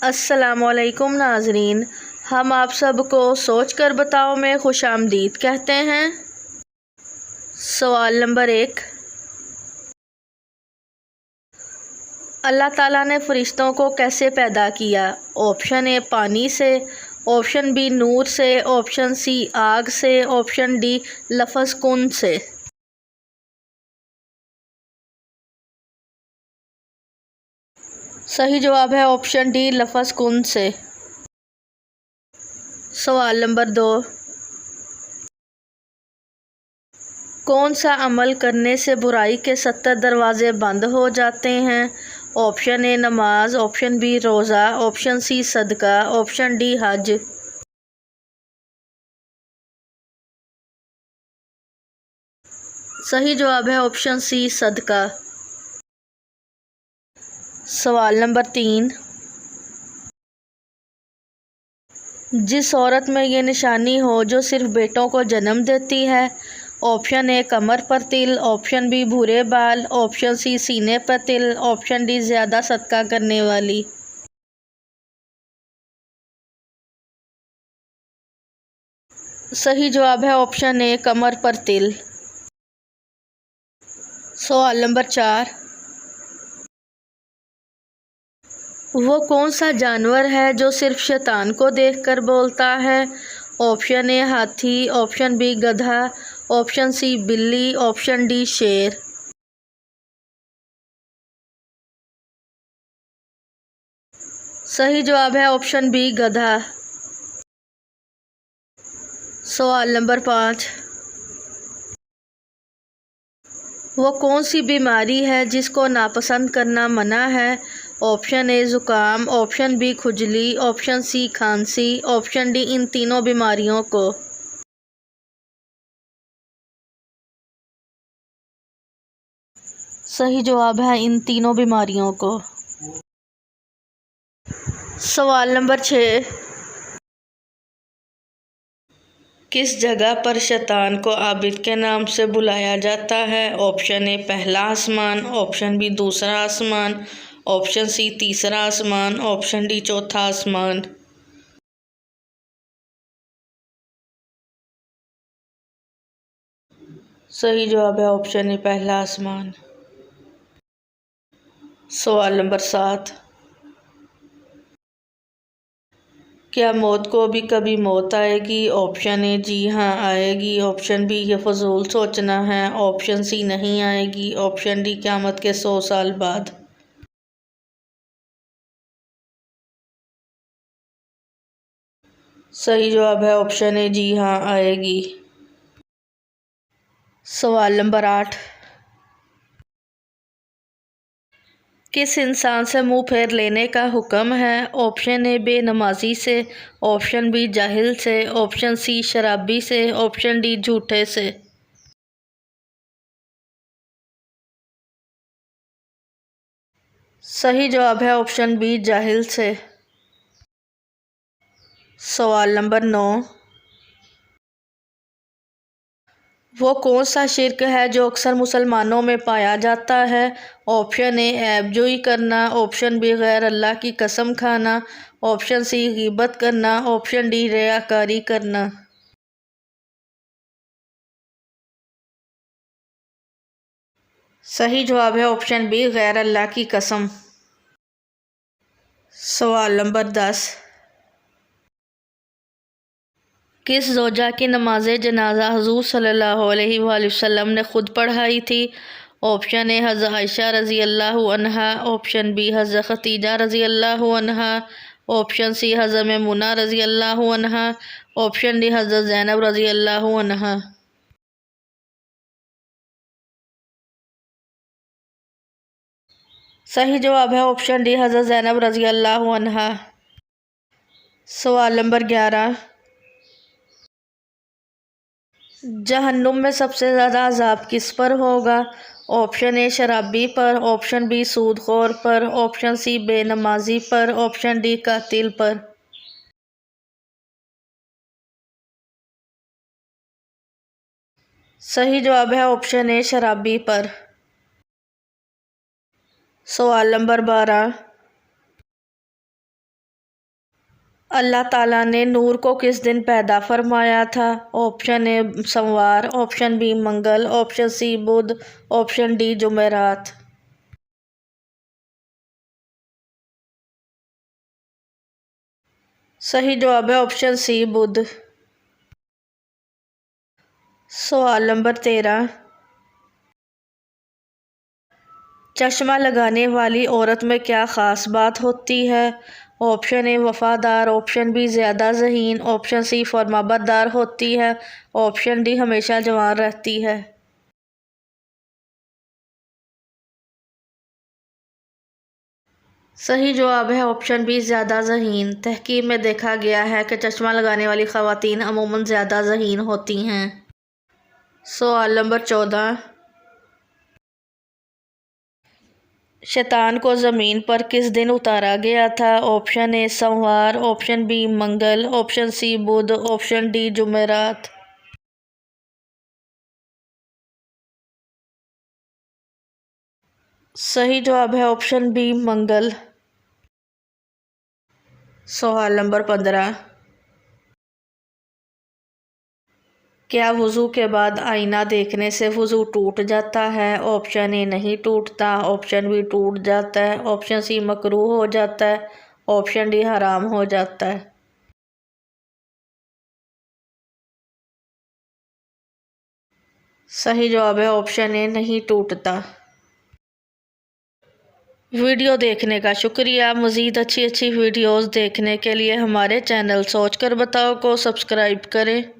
अस्सलामुअलैकुम नाज़रीन, हम आप सबको सोच कर बताओ में खुशामदीद कहते हैं। सवाल नंबर 1, अल्लाह ताला ने फ़रिश्तों को कैसे पैदा किया? ऑप्शन ए पानी से, ऑप्शन बी नूर से, ऑप्शन सी आग से, ऑप्शन डी लफ्ज़ कुन से। सही जवाब है ऑप्शन डी लफ्ज़ कुन से। सवाल नंबर 2, कौन सा अमल करने से बुराई के 70 दरवाजे बंद हो जाते हैं? ऑप्शन ए नमाज, ऑप्शन बी रोज़ा, ऑप्शन सी सदका, ऑप्शन डी हज। सही जवाब है ऑप्शन सी सदका। सवाल नंबर 3, जिस औरत में ये निशानी हो जो सिर्फ बेटों को जन्म देती है। ऑप्शन ए कमर पर तिल, ऑप्शन बी भूरे बाल, ऑप्शन सी सीने पर तिल, ऑप्शन डी ज़्यादा सदका करने वाली। सही जवाब है ऑप्शन ए कमर पर तिल। सवाल नंबर 4, वो कौन सा जानवर है जो सिर्फ शैतान को देखकर बोलता है? ऑप्शन ए हाथी, ऑप्शन बी गधा, ऑप्शन सी बिल्ली, ऑप्शन डी शेर। सही जवाब है ऑप्शन बी गधा। सवाल नंबर 5, वो कौन सी बीमारी है जिसको नापसंद करना मना है? ऑप्शन ए ज़ुकाम, ऑप्शन बी खुजली, ऑप्शन सी खांसी, ऑप्शन डी इन तीनों बीमारियों को। सही जवाब है इन तीनों बीमारियों को। सवाल नंबर 6, किस जगह पर शैतान को आबिद के नाम से बुलाया जाता है? ऑप्शन ए पहला आसमान, ऑप्शन बी दूसरा आसमान, ऑप्शन सी तीसरा आसमान, ऑप्शन डी चौथा आसमान। सही जवाब है ऑप्शन ए पहला आसमान। सवाल नंबर 7, क्या मौत को भी कभी मौत आएगी? ऑप्शन ए जी हाँ आएगी, ऑप्शन बी ये फजूल सोचना है, ऑप्शन सी नहीं आएगी, ऑप्शन डी क़यामत के 100 साल बाद। सही जवाब है ऑप्शन ए जी हाँ आएगी। सवाल नंबर 8, किस इंसान से मुंह फेर लेने का हुक्म है? ऑप्शन ए बेनमाजी से, ऑप्शन बी जाहिल से, ऑप्शन सी शराबी से, ऑप्शन डी झूठे से। सही जवाब है ऑप्शन बी जाहिल से। सवाल नंबर 9, वो कौन सा शिर्क है जो अक्सर मुसलमानों में पाया जाता है? ऑप्शन ए ऐबजोई करना, ऑप्शन बी गैर अल्लाह की कसम खाना, ऑप्शन सी गीबत करना, ऑप्शन डी रियाकारी करना। सही जवाब है ऑप्शन बी गैर अल्लाह की कसम। सवाल नंबर 10, किस ज़ौजा की नमाज जनाजा हुज़ूर सल्लल्लाहु अलैहि वसल्लम ने ख़ुद पढ़ाई थी? ऑप्शन ए हज़रत आयशा रज़ी अल्लाहु अन्हा, ऑप्शन बी हज़रत खतीजा रज़ी अल्लाहु अन्हा, ऑप्शन सी हज़रत मैमुना रज़ी अल्लाहु अन्हा, ऑप्शन डी हज़रत ज़ैनब रज़ी अल्लाहु अन्हा। सही जवाब है ऑप्शन डी हज़रत ज़ैनब रज़ी अल्लाहु अन्हा। सवाल नंबर 11, जहन्नुम में सबसे ज़्यादा अज़ाब किस पर होगा? ऑप्शन ए शराबी पर, ऑप्शन बी सूदखोर पर, ऑप्शन सी बेनमाजी पर, ऑप्शन डी कातिल पर। सही जवाब है ऑप्शन ए शराबी पर। सवाल नंबर 12, अल्लाह ताला ने नूर को किस दिन पैदा फरमाया था? ऑप्शन ए सोमवार, ऑप्शन बी मंगल, ऑप्शन सी बुध, ऑप्शन डी जुमेरात। सही जवाब है ऑप्शन सी बुध। सवाल नंबर 13, चश्मा लगाने वाली औरत में क्या ख़ास बात होती है? ऑप्शन ए वफ़ादार, ऑप्शन बी ज़्यादा ज़हीन, ऑप्शन सी फरमाबरदार होती है, ऑप्शन डी हमेशा जवान रहती है। सही जवाब है ऑप्शन बी ज़्यादा ज़हीन। तहकीक में देखा गया है कि चश्मा लगाने वाली ख़वातीन अमूमन ज़्यादा ज़हीन होती हैं। सवाल नंबर 14, शैतान को ज़मीन पर किस दिन उतारा गया था? ऑप्शन ए सोमवार, ऑप्शन बी मंगल, ऑप्शन सी बुध, ऑप्शन डी जुमेरात। सही जवाब है ऑप्शन बी मंगल। सवाल नंबर 15, क्या वज़ू के बाद आईना देखने से वज़ू टूट जाता है? ऑप्शन ए नहीं टूटता, ऑप्शन बी टूट जाता है, ऑप्शन सी मकरूह हो जाता है, ऑप्शन डी हराम हो जाता है। सही जवाब है ऑप्शन ए नहीं टूटता। वीडियो देखने का शुक्रिया। मज़ीद अच्छी अच्छी वीडियोस देखने के लिए हमारे चैनल सोच कर बताओ को सब्सक्राइब करें।